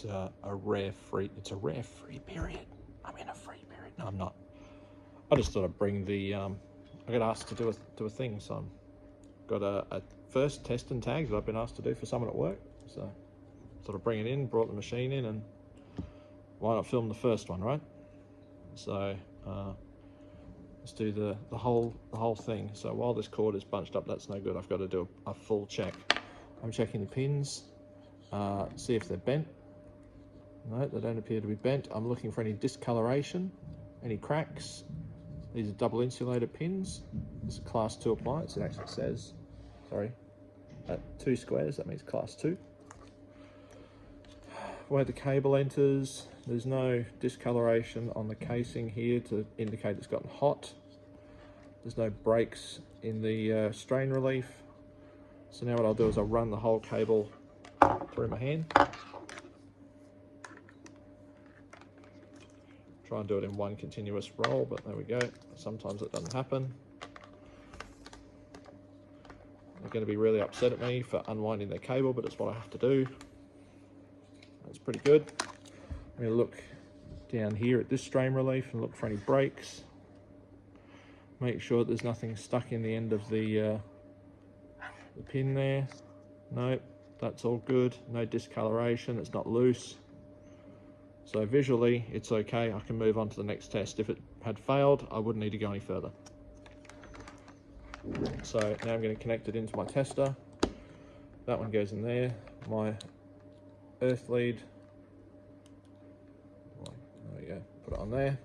it's a rare free period. I'm in a free period. No, I'm not. I just thought I'd bring the, I got asked to do a thing, so I've got a first test and tags that I've been asked to do for someone at work. So sort of bring it in, brought the machine in, and why not film the first one, right? So let's do the whole thing. So while this cord is bunched up, that's no good. I've got to do a full check. I'm checking the pins, see if they're bent. No, they don't appear to be bent. I'm looking for any discoloration, any cracks. These are double insulated pins. This is class 2 appliance. It actually says, sorry, 2 squares, that means class 2. Where the cable enters, there's no discoloration on the casing here to indicate it's gotten hot. There's no breaks in the strain relief. So now what I'll do is I'll run the whole cable through my hand. Try and do it in one continuous roll, but there we go. Sometimes it doesn't happen. They're going to be really upset at me for unwinding their cable, but it's what I have to do. That's pretty good. I'm going to look down here at this strain relief and look for any breaks. Make sure there's nothing stuck in the end of the pin there. Nope, that's all good. No discoloration, it's not loose. So visually, it's okay. I can move on to the next test. If it had failed, I wouldn't need to go any further. So now I'm going to connect it into my tester. That one goes in there. My earth lead, there we go, put it on there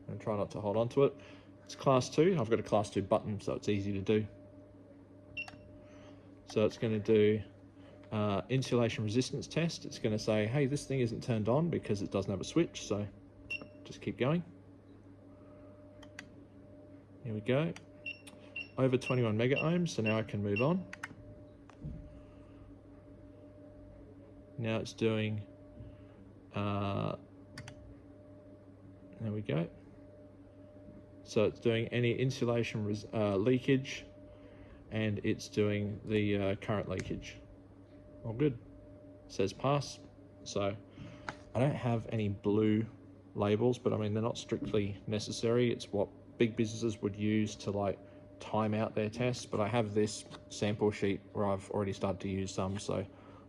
and try not to hold on to it. It's class 2. I've got a class 2 button, so it's easy to do. So it's going to do insulation resistance test. It's going to say, hey, this thing isn't turned on because it doesn't have a switch, so just keep going. Here we go. Over 21 mega ohms, so now I can move on. Now it's doing, there we go. So it's doing any insulation leakage, and it's doing the current leakage. All good. It says pass. So I don't have any blue labels, but I mean, they're not strictly necessary. It's what big businesses would use to like time out their tests, but I have this sample sheet where I've already started to use some, so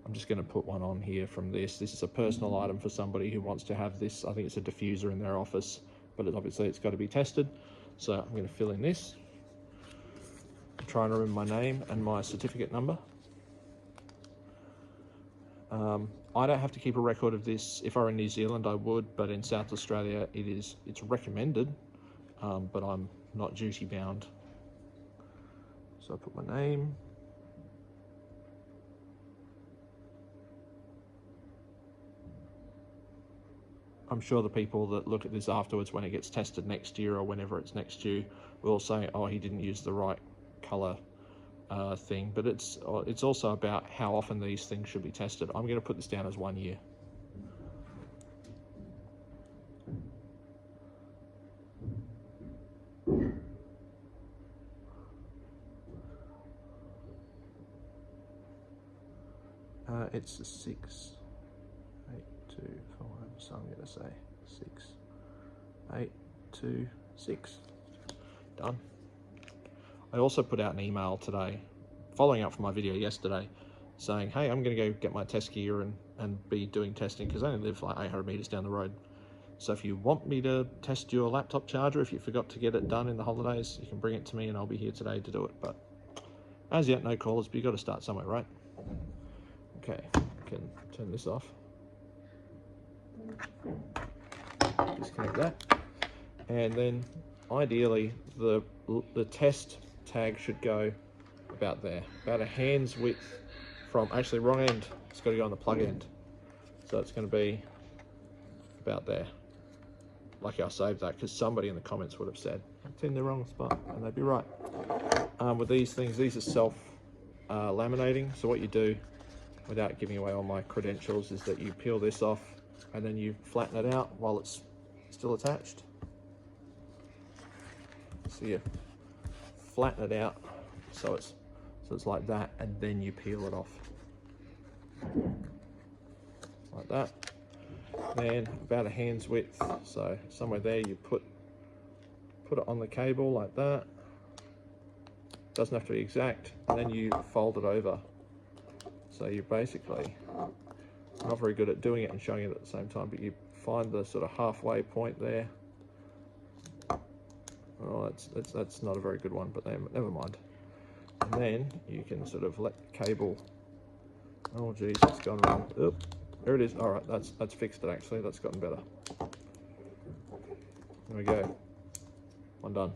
I'm just going to put one on here from this. This is a personal item for somebody who wants to have this. I think it's a diffuser in their office, but obviously it's got to be tested. So I'm going to fill in this. I'm trying to remember my name and my certificate number. I don't have to keep a record of this. If I were in New Zealand, I would, but in South Australia, it's recommended, but I'm not duty bound. So I put my name. I'm sure the people that look at this afterwards when it gets tested next year or whenever it's next due will say, oh, he didn't use the right color thing, but it's also about how often these things should be tested. I'm going to put this down as 1 year. It's a 6, 8, 2, 5, so I'm going to say 6, 8, 2, 6. Done. I also put out an email today, following up from my video yesterday, saying, hey, I'm going to go get my test gear and be doing testing, because I only live like 800 meters down the road. So if you want me to test your laptop charger, if you forgot to get it done in the holidays, you can bring it to me and I'll be here today to do it. But as yet, no callers, but you've got to start somewhere, right? Okay, I can turn this off. Disconnect that. And then ideally the test tag should go about there, about a hand's width from, actually wrong end, it's got to go on the plug end. So it's going to be about there. Lucky I saved that because somebody in the comments would have said, it's in the wrong spot, and they'd be right. With these things, these are self laminating. So what you do, without giving away all my credentials, is that you peel this off and then you flatten it out while it's still attached. So you flatten it out so it's like that, and then you peel it off like that. then about a hand's width. So somewhere there you put it on the cable like that. Doesn't have to be exact, and then you fold it over. So you basically, I'm not very good at doing it and showing it at the same time, but you find the sort of halfway point there. Oh, that's not a very good one, but never mind. And then you can sort of let the cable, oh geez, it's gone wrong. Oop, there it is. All right, that's fixed it actually. That's gotten better. There we go. One done.